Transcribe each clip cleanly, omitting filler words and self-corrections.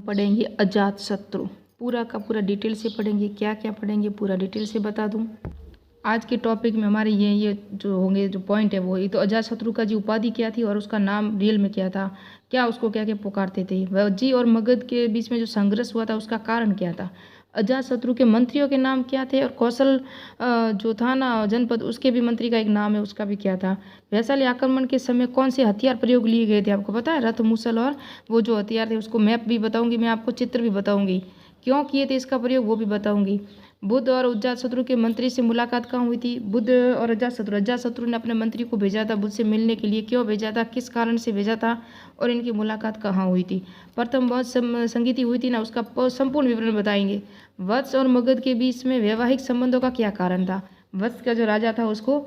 पढ़ेंगे अजातशत्रु। पूरा का पूरा डिटेल से पढ़ेंगे, क्या क्या पढ़ेंगे पूरा डिटेल से बता दूं। आज के टॉपिक में हमारे ये जो होंगे, जो पॉइंट है वो ये तो अजातशत्रु का जी उपाधि क्या थी और उसका नाम रियल में क्या था, क्या उसको क्या क्या पुकारते थे, वज्जी और मगध के बीच में जो संघर्ष हुआ था उसका कारण क्या था, अजातशत्रु के मंत्रियों के नाम क्या थे, और कौशल जो था ना जनपद, उसके भी मंत्री का एक नाम है, उसका भी क्या था। वैशाली आक्रमण के समय कौन से हथियार प्रयोग लिए गए थे आपको पता है, रथ मूसल और वो जो हथियार थे उसको मैप भी बताऊंगी मैं आपको, चित्र भी बताऊंगी, क्यों किए थे इसका प्रयोग वो भी बताऊंगी। बुद्ध और अजातशत्रु के मंत्री से मुलाकात कहाँ हुई थी, बुद्ध और अजातशत्रु ने अपने मंत्री को भेजा था बुद्ध से मिलने के लिए, क्यों भेजा था, किस कारण से भेजा था, और इनकी मुलाकात कहाँ हुई थी। प्रथम वत्स संगीति हुई थी ना, उसका संपूर्ण विवरण बताएंगे। वत्स और मगध के बीच में वैवाहिक संबंधों का क्या कारण था, वत्स का जो राजा था उसको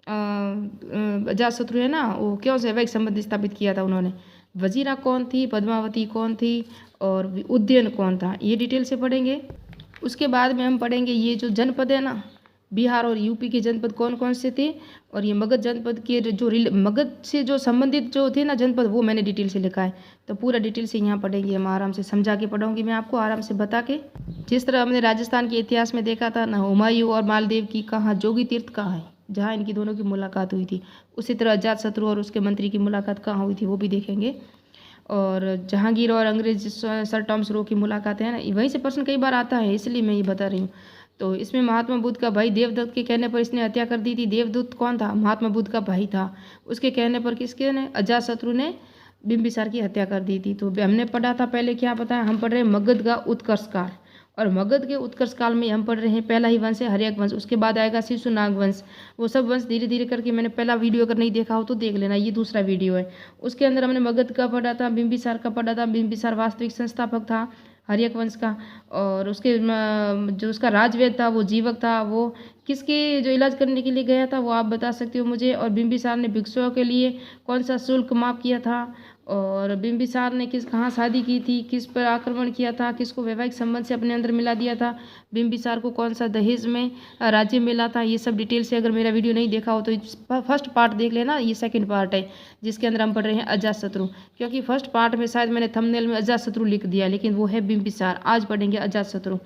अजातशत्रु है ना, वो क्यों से वैवाहिक संबंध स्थापित किया था उन्होंने। वजीरा कौन थी, पद्मावती कौन थी, और उद्यन कौन था, ये डिटेल से पढ़ेंगे। उसके बाद में हम पढ़ेंगे ये जो जनपद है ना, बिहार और यूपी के जनपद कौन कौन से थे, और ये मगध जनपद के जो मगध से जो संबंधित जो थे ना जनपद, वो मैंने डिटेल से लिखा है। तो पूरा डिटेल से यहाँ पढ़ेंगे, हम आराम से समझा के पढ़ाऊंगी मैं आपको, आराम से बता के। जिस तरह हमने राजस्थान के इतिहास में देखा था ना, हुमायूं और मालदेव की कहाँ जोगी तीर्थ कहाँ है, जहाँ इनकी दोनों की मुलाकात हुई थी, उसी तरह अजातशत्रु और उसके मंत्री की मुलाकात कहाँ हुई थी वो भी देखेंगे। और जहांगीर और अंग्रेज सर टॉमस रो की मुलाकात है ना, वहीं से प्रश्न कई बार आता है, इसलिए मैं ये बता रही हूँ। तो इसमें महात्मा बुद्ध का भाई देवदत्त के कहने पर इसने हत्या कर दी थी। देवदत्त कौन था, महात्मा बुद्ध का भाई था। उसके कहने पर किसके ने, अजातशत्रु ने बिंबिसार की हत्या कर दी थी। तो हमने पढ़ा था पहले, क्या पता है, हम पढ़ रहे हैं मगध का उत्कर्ष काल, और मगध के उत्कर्ष काल में हम पढ़ रहे हैं पहला ही वंश है हर्यक वंश, उसके बाद आएगा शिशुनाग वंश। वो सब वंश धीरे धीरे करके, मैंने पहला वीडियो अगर नहीं देखा हो तो देख लेना, ये दूसरा वीडियो है। उसके अंदर हमने मगध का पढ़ा था, बिंबिसार का पढ़ा था। बिंबिसार वास्तविक संस्थापक था हर्यक वंश का, और उसके जो उसका राजवेद था वो जीवक था। वो किसके जो इलाज करने के लिए गया था वो आप बता सकते हो मुझे। और बिंबिसार ने भिक्षुओं के लिए कौन सा शुल्क माफ किया था, और बिंबिसार ने कहाँ शादी की थी, किस पर आक्रमण किया था, किसको वैवाहिक संबंध से अपने अंदर मिला दिया था, बिंबिसार को कौन सा दहेज में राज्य मिला था, ये सब डिटेल से अगर मेरा वीडियो नहीं देखा हो तो फर्स्ट पार्ट देख लेना, ये सेकंड पार्ट है जिसके अंदर हम पढ़ रहे हैं अजातशत्रु। क्योंकि फर्स्ट पार्ट में शायद मैंने थंबनेल में अजातशत्रु लिख दिया, लेकिन वो है बिंबिसार। आज पढ़ेंगे अजातशत्रु।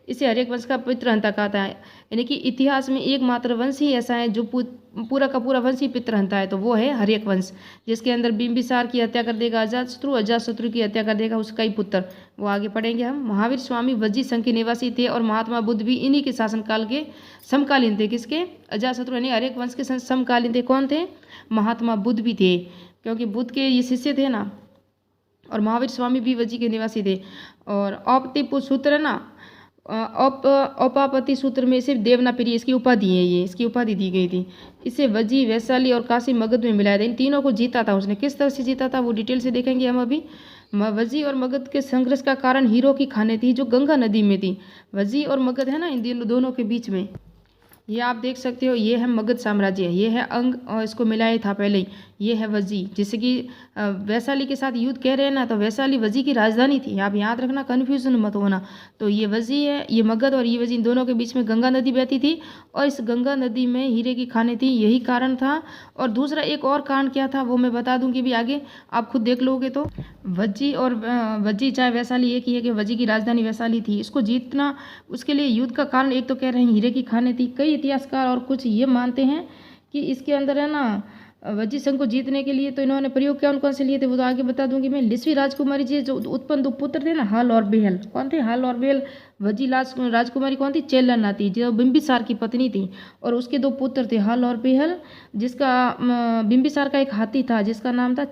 इसे हर्यक वंश का पितृहंता कहता है, यानी कि इतिहास में एकमात्र वंश ही ऐसा है जो पूरा का पूरा वंश ही पितृहंता है, तो वो है हर्यक वंश, जिसके अंदर बिंबिसार की हत्या कर देगा अजातशत्रु, अजातशत्रु की हत्या कर देगा उसका ही पुत्र। वो आगे पढ़ेंगे हम। महावीर स्वामी वज्जी संघ के निवासी थे, और महात्मा बुद्ध भी इन्हीं के शासनकाल के समकालीन थे। किसके, अजातशत्रु यानी हर्यक वंश के समकालीन थे। कौन थे, महात्मा बुद्ध भी थे, क्योंकि बुद्ध के ये शिष्य थे ना। और महावीर स्वामी भी वज्जी के निवासी थे। और औपतिप सूत्र है ना, औपापति सूत्र में सिर्फ देवनापिरी इसकी उपाधि है, ये इसकी उपाधि दी गई थी। इसे वज्जी, वैशाली और काशी मगध में मिलाया था। इन तीनों को जीता था उसने, किस तरह से जीता था वो डिटेल से देखेंगे हम अभी। वज्जी और मगध के संघर्ष का कारण हीरो की खानें थी जो गंगा नदी में थी। वज्जी और मगध है ना, इन दोनों के बीच में ये आप देख सकते हो, ये है मगध साम्राज्य, ये है अंग, और इसको मिलाया था पहले ही, ये है वज्जी। जैसे कि वैशाली के साथ युद्ध कह रहे हैं ना, तो वैशाली वज्जी की राजधानी थी, आप याद रखना, कन्फ्यूजन मत होना। तो ये वज्जी है, ये मगध, और ये वज्जी, इन दोनों के बीच में गंगा नदी बहती थी, और इस गंगा नदी में हीरे की खानें थी, यही कारण था। और दूसरा एक और कारण क्या था वो मैं बता दूंगी भी आगे, आप खुद देख लोगे। तो वज्जी और वज्जी चाहे वैशाली एक ही है, कि वज्जी की राजधानी वैशाली थी। इसको जीतना, उसके लिए युद्ध का कारण एक तो कह रहे हैं हीरे की खानें थी। कई इतिहासकार और कुछ ये मानते हैं कि इसके अंदर है ना, वज्जी संघ को जीतने के लिए तो इन्होंने प्रयोग क्या, कौन से लिए थे वो तो आगे बता दूंगी मैं। लिच्छवी राजकुमारी जी जो उत्पन्न दो पुत्र थे ना, हल और बेहल, कौन थे, हल और बेहल। वज्जी राजकुमारी कौन थी, चेलना थी, जो बिंबिसार की पत्नी थी, और उसके दो पुत्र थे हल और बेहल। जिसका बिंबिसार का एक हाथी था जिसका नाम था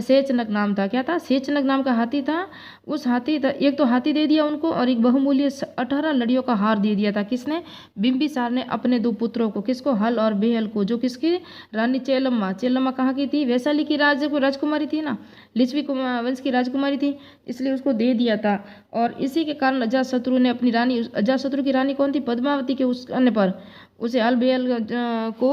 सेचनक नाम था, क्या था, सेचनक नाम का हाथी था। उस हाथी एक तो हाथी दे दिया उनको, और एक बहुमूल्य 18 लड़ियों का हार दे दिया था। किसने, बिंबिसार ने अपने दो पुत्रों को, किसको, हल और बेहल को, जो किसकी, रानी चेलम्मा। चेलम्मा कहाँ की थी, वैशाली की राजकुमारी थी ना, लिच्छवी वंश की राजकुमारी थी, इसलिए उसको दे दिया था। और इसी के कारण कारण अजातशत्रु ने अपनी रानी, अजातशत्रु की रानी कौन थी? पद्मावती के उस अन्य पर उसे हल बेल को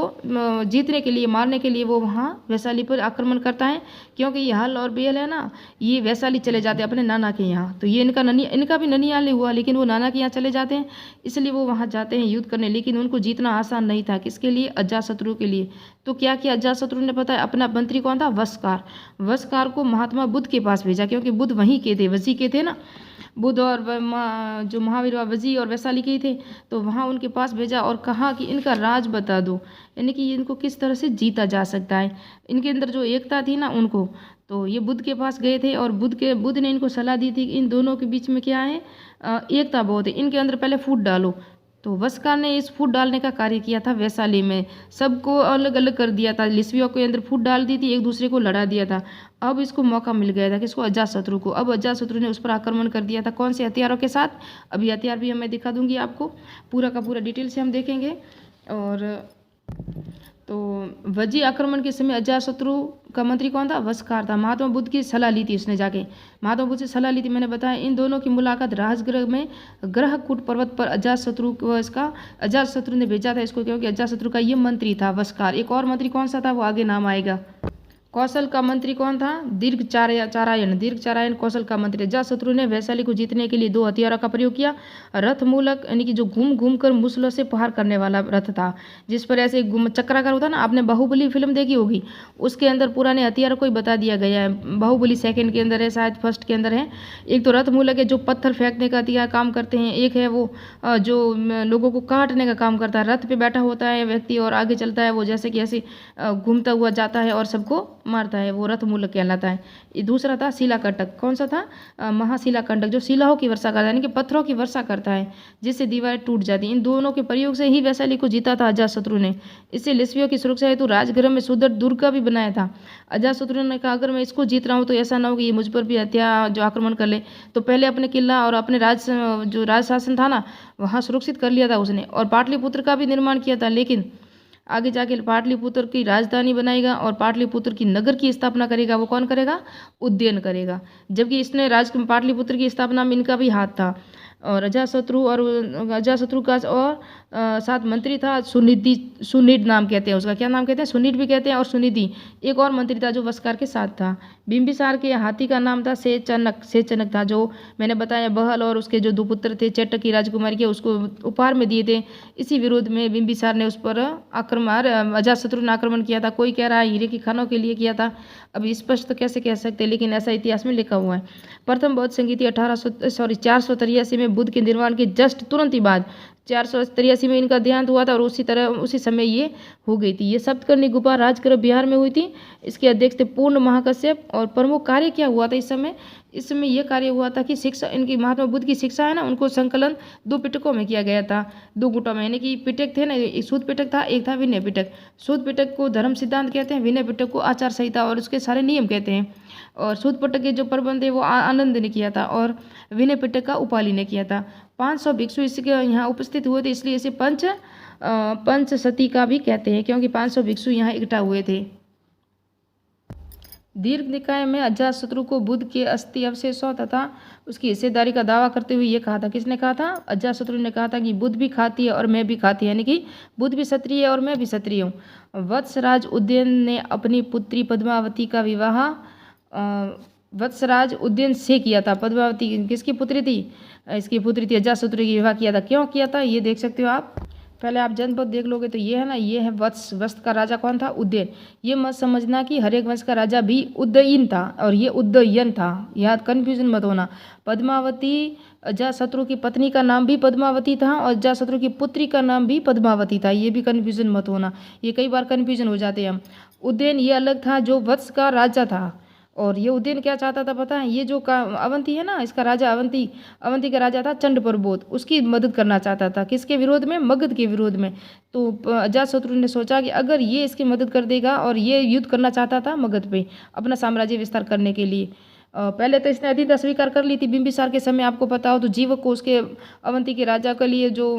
जीतने के लिए, मारने के लिए वो वहाँ वैशाली पर आक्रमण करता है, क्योंकि ये हल और बेल है ना, ये वैशाली चले जाते हैं अपने नाना के यहाँ। तो ये इनका भी ननिहाल हुआ, लेकिन वो नाना के यहाँ चले जाते हैं, इसलिए वो वहाँ जाते हैं युद्ध करने। लेकिन उनको जीतना आसान नहीं था, किसके लिए? अजातशत्रु के लिए। तो क्या किया अजातशत्रु ने? पता है, अपना मंत्री कौन था? वशकार। वशकार को महात्मा बुद्ध के पास भेजा, क्योंकि बुद्ध वहीं के थे, वजी के थे ना, बुद्ध और जो महावीर वजी और वैशाली के ही थे। तो वहाँ उनके पास भेजा और कहा कि इनका राज बता दो, यानी कि इनको किस तरह से जीता जा सकता है, इनके अंदर जो एकता थी ना उनको। तो ये बुद्ध के पास गए थे और बुद्ध ने इनको सलाह दी थी कि इन दोनों के बीच में क्या है, एकता बहुत है, इनके अंदर पहले फूट डालो। तो वशकार ने इस फूट डालने का कार्य किया था वैशाली में, सबको अलग अलग कर दिया था, लिस्वियों के अंदर फूट डाल दी थी, एक दूसरे को लड़ा दिया था। अब इसको मौका मिल गया था, किसको? अजातशत्रु को। अब अजातशत्रु ने उस पर आक्रमण कर दिया था, कौन से हथियारों के साथ? अभी हथियार भी मैं दिखा दूंगी आपको, पूरा का पूरा डिटेल से हम देखेंगे। और तो वजी आक्रमण के समय अजातशत्रु का मंत्री कौन था? वशकार था। महात्मा बुद्ध की सलाह ली थी उसने, जाके महात्मा बुद्ध से सलाह ली थी, मैंने बताया। इन दोनों की मुलाकात राजगृह में ग्रहकूट पर्वत पर अजातशत्रु ने भेजा था इसको, क्योंकि अजातशत्रु का ये मंत्री था वशकार। एक और मंत्री कौन सा था, वो आगे नाम आएगा। कौशल का मंत्री कौन था? दीर्घचारायण कौशल का मंत्री। अजातशत्रु ने वैशाली को जीतने के लिए 2 हथियारों का प्रयोग किया। रथ मूलक, यानी कि जो घूम घूम कर मुसलों से प्रहार करने वाला रथ था, जिस पर ऐसे चक्राकार होता ना, आपने बाहुबली फिल्म देखी होगी, उसके अंदर पुराने हथियारों को ही बता दिया गया है। बाहुबली सेकंड के अंदर है, शायद फर्स्ट के अंदर है। एक तो रथ मूलक है, जो पत्थर फेंकने का हथियार काम करते हैं। एक है वो जो लोगों को काटने का काम करता है, रथ पे बैठा होता है व्यक्ति और आगे चलता है वो, जैसे कि ऐसे घूमता हुआ जाता है और सबको मारता है, वो रथ मूलक कहलाता है। ये दूसरा था शिलाकंटक। कौन सा था? महाशिलाकंटक, जो शिलाओं की वर्षा करता है, यानी कि पत्थरों की वर्षा करता है, जिससे दीवारें टूट जाती। इन दोनों के प्रयोग से ही वैशाली को जीता था अजातशत्रु ने। इससे लिस्वियों की सुरक्षा हेतु राजगृह में सुदृढ़ दुर्ग का भी बनाया था। अजातशत्रु ने कहा, अगर मैं इसको जीत रहा हूँ तो ऐसा ना हो कि ये मुझ पर भी हत्या जो आक्रमण कर ले। तो पहले अपने किला और अपने जो राज शासन था ना, वहाँ सुरक्षित कर लिया था उसने, और पाटलिपुत्र का भी निर्माण किया था। लेकिन आगे जाके पाटलिपुत्र की राजधानी बनाएगा और पाटलिपुत्र की नगर की स्थापना करेगा। वो कौन करेगा? उदयन करेगा। जबकि इसने पाटलिपुत्र की स्थापना में इनका भी हाथ था। और अजातशत्रु का और साथ मंत्री था सुनिध नाम कहते हैं उसका। क्या नाम कहते हैं? सुनिध भी कहते हैं और सुनिधि। एक और मंत्री था जो वशकार के साथ था। बिंबिसार के हाथी का नाम था सेचनक था, जो मैंने बताया बहल और उसके जो 2 पुत्र थे चेटक की राजकुमारी के, उसको उपहार में दिए थे। इसी विरोध में बिंबिसार ने उस पर अजातशत्रु ने आक्रमण किया था। कोई कह रहा है हीरे की खानों के लिए किया था, अभी स्पष्ट तो कैसे कह सकते, लेकिन ऐसा इतिहास में लिखा हुआ है। प्रथम बौद्ध संगीति 483 में बुद्ध के निर्माण के जस्ट तुरंत ही बाद 483 में इनका देहांत हुआ था, और उसी समय ये हो गई थी। ये सप्तकर्णी गुफा राजगृह बिहार में हुई थी। इसके अध्यक्ष थे पूर्ण महाकश्यप। और प्रमुख कार्य क्या हुआ था इस समय ये कार्य हुआ था कि शिक्षा, इनकी महात्मा बुद्ध की शिक्षा है ना, उनको संकलन 2 पिटकों में किया गया था, 2 गुटों में। यानी कि पिटक थे ना, एक शुद्ध पिटक था, एक था विनय पिटक। शुद्ध पिटक को धर्म सिद्धांत कहते हैं, विनय पिटक को आचार संहिता और उसके सारे नियम कहते हैं। और शुद्ध पिटक के जो प्रबंध है वो आनंद ने किया था, और विनय पिटक का उपाली ने किया था। 500 भिक्षु इसके यहाँ उपस्थित हुए थे, इसलिए इसे पंचसती का भी कहते हैं, क्योंकि 500 भिक्षु यहाँ इकट्ठा हुए थे। दीर्घ निकाय में अजातशत्रु को बुद्ध के अस्थि अवशेषों तथा उसकी हिस्सेदारी का दावा करते हुए ये कहा था। किसने कहा था? अजातशत्रु ने कहा था कि बुद्ध भी खाती है और मैं भी खाती है, यानी कि बुद्ध भी क्षत्रिय है और मैं भी क्षत्रिय हूँ। वत्सराज उदयन ने अपनी पुत्री पद्मावती का विवाह वत्सराज उदयन से किया था। पद्मावती किसकी पुत्री थी? इसकी पुत्री थी, अजातशत्रु की विवाह किया था। क्यों किया था ये देख सकते हो आप। पहले आप जनपद देख लोगे तो ये है ना, ये है वत्स का राजा कौन था? उदयन। ये मत समझना कि हर एक वंश का राजा भी उदयन था और ये उदयन था, यहाँ कन्फ्यूजन मत होना। पद्मावती अजातशत्रु की पत्नी का नाम भी पद्मावती था और अजातशत्रु की पुत्री का नाम भी पद्मावती था, ये भी कन्फ्यूजन मत होना, ये कई बार कन्फ्यूजन हो जाते हैं हम। उदयन ये अलग था जो वत्स का राजा था, और ये उदयन क्या चाहता था पता है? ये जो अवंती है ना, इसका राजा अवंती का राजा था चंड प्रबोध, उसकी मदद करना चाहता था। किसके विरोध में? मगध के विरोध में। तो अजातशत्रु ने सोचा कि अगर ये इसकी मदद कर देगा, और ये युद्ध करना चाहता था मगध पे अपना साम्राज्य विस्तार करने के लिए। पहले तो इसने अधीनता स्वीकार कर ली थी बिंबिसार के समय, आपको पता हो तो। जीवक को उसके अवंती के राजा के लिए जो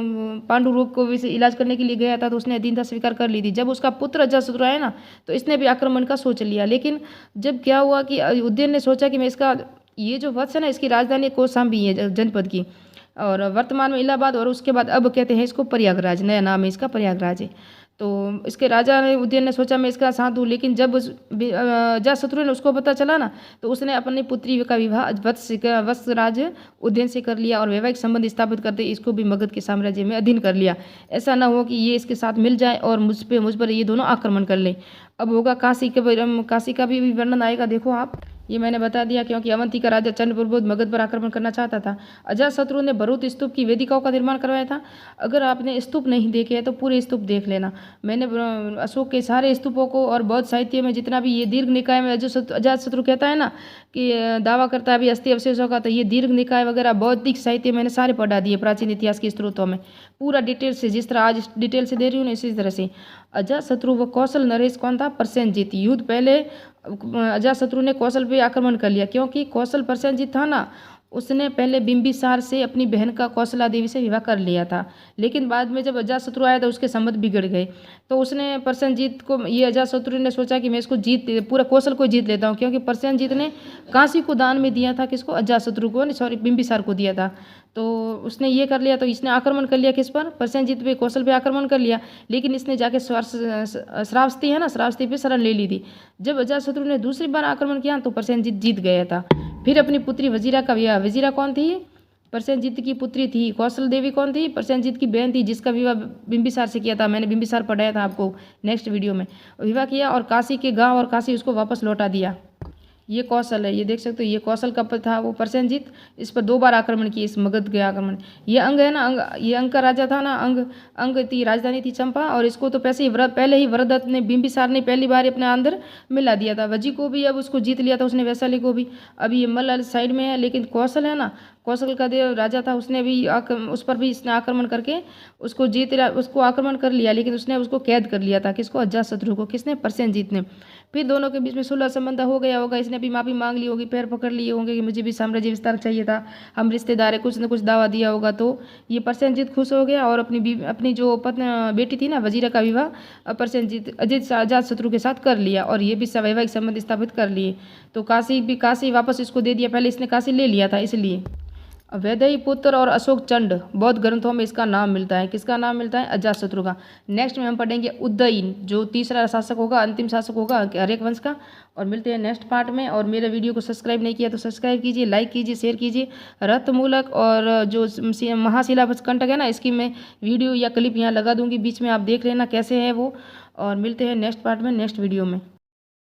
पांडु रोग को इलाज करने के लिए गया था, तो उसने अधीनता स्वीकार कर ली थी। जब उसका पुत्र अजातशत्रु आया ना, तो इसने भी आक्रमण का सोच लिया। लेकिन जब क्या हुआ कि उदयन ने सोचा कि मैं इसका ये जो वत्स है ना, इसकी राजधानी कौशाम्बी है जनपद की, और वर्तमान में इलाहाबाद, और उसके बाद अब कहते हैं इसको प्रयागराज, नया नाम है इसका प्रयागराज है। तो इसके राजा ने उदयन ने सोचा मैं इसका साथ दूँ, लेकिन जब अजातशत्रु ने उसको पता चला ना, तो उसने अपनी पुत्री का विवाह वत्सराज उदयन से कर लिया और वैवाहिक संबंध स्थापित करते इसको भी मगध के साम्राज्य में अधीन कर लिया। ऐसा ना हो कि ये इसके साथ मिल जाए और मुझ पर ये दोनों आक्रमण कर ले। अब होगा काशी का भी वर्णन आएगा, देखो आप, ये मैंने बता दिया, क्योंकि अवंती का राजा चंद्रप्रबोध मगध पर आक्रमण करना चाहता था। अजातशत्रु ने भरूत स्तूप की वेदिकाओं का निर्माण करवाया था। अगर आपने स्तूप नहीं देखे हैं तो पूरे स्तूप देख लेना। मैंने अशोक के सारे स्तूपों को और बौद्ध साहित्य में जितना भी ये दीर्घ निकाय में अजातशत्रु कहता है ना कि दावा करता है अभी अस्थि अवशेषों का, तो ये दीर्घ निकाय वगैरह बौद्धिक साहित्य मैंने सारे पढ़ा दिए प्राचीन इतिहास के स्रोतों में, पूरा डिटेल से, जिस तरह आज डिटेल से दे रही हूँ ना इसी तरह से। अजातशत्रु व कौशल नरेश कौन था? प्रसेनजीत। युद्ध पहले अजातशत्रु ने कौशल पे आक्रमण कर लिया, क्योंकि कौशल प्रसेनजीत था ना, उसने पहले बिंबिसार से अपनी बहन का कौशला देवी से विवाह कर लिया था, लेकिन बाद में जब अजातशत्रु आया तो उसके संबंध बिगड़ गए। तो उसने प्रसेनजीत को, ये अजातशत्रु ने सोचा कि मैं इसको पूरा कौशल को जीत लेता हूँ, क्योंकि प्रसेनजीत ने काशी को दान में दिया था, किसको? अजातशत्रु को, सॉरी बिंबिसार को दिया था। तो उसने ये कर लिया, तो इसने आक्रमण कर लिया किस पर? प्रसेनजीत पे, कौशल पे आक्रमण कर लिया, लेकिन इसने जाके श्रावस्ती है ना, श्रावस्ती पे शरण ले ली थी। जब अजातशत्रु ने दूसरी बार आक्रमण किया तो प्रसेनजीत जीत गया था। फिर अपनी पुत्री वजीरा का विवाह, वजीरा कौन थी? प्रसेनजीत की पुत्री थी। कौशल देवी कौन थी? प्रसेनजीत की बहन थी, जिसका विवाह बिंबिसार से किया था। मैंने बिंबिसार पढ़ाया था आपको नेक्स्ट वीडियो में। विवाह किया और काशी के गांव और काशी उसको वापस लौटा दिया। ये कौशल है, ये देख सकते हो, ये कौशल का था वो प्रसेनजीत, इस पर 2 बार आक्रमण किए, इस मगध के आक्रमण। ये अंग है ना, अंग, ये अंग का राजा था ना, अंग थी राजधानी थी चंपा, और इसको तो पहले ही वरदत्त ने, बिंबिसार ने पहली बार अपने अंदर मिला दिया था। वजी को भी अब उसको जीत लिया था उसने, वैशाली को भी। अभी ये मल्ल साइड में है, लेकिन कौशल है ना, कौशल का देव राजा था, उसने भी उस पर भी इसने आक्रमण करके उसको आक्रमण कर लिया, लेकिन उसने उसको कैद कर लिया था। किसको? अजातशत्रु को। किसने? प्रसेनजीत ने। फिर दोनों के बीच में सुलह संबंध हो गया होगा, इसने भी माफ़ी मांग ली होगी, पैर पकड़ लिए होंगे कि मुझे भी साम्राज्य विस्तार चाहिए था, हम रिश्तेदार है, कुछ न कुछ दावा दिया होगा। तो ये प्रसेनजीत खुश हो गया और अपनी जो बेटी थी ना वजीरा का विवाह अजातशत्रु के साथ कर लिया, और ये भी वैवाहिक संबंध स्थापित कर लिए। तो काशी वापस इसको दे दिया, पहले इसने काशी ले लिया था इसलिए। वैदेही पुत्र और अशोक चंड बौद्ध ग्रंथों में इसका नाम मिलता है। किसका नाम मिलता है? अजातशत्रु का। नेक्स्ट में हम पढ़ेंगे उदयन, जो तीसरा शासक होगा, अंतिम शासक होगा हर्यक वंश का। और मिलते हैं नेक्स्ट पार्ट में। और मेरे वीडियो को सब्सक्राइब नहीं किया तो सब्सक्राइब कीजिए, लाइक कीजिए, शेयर कीजिए। रत्नमूलक और जो महाशिलाकंटक है ना, इसकी मैं वीडियो या क्लिप यहाँ लगा दूंगी बीच में, आप देख लेना कैसे है वो। और मिलते हैं नेक्स्ट पार्ट में, नेक्स्ट वीडियो में।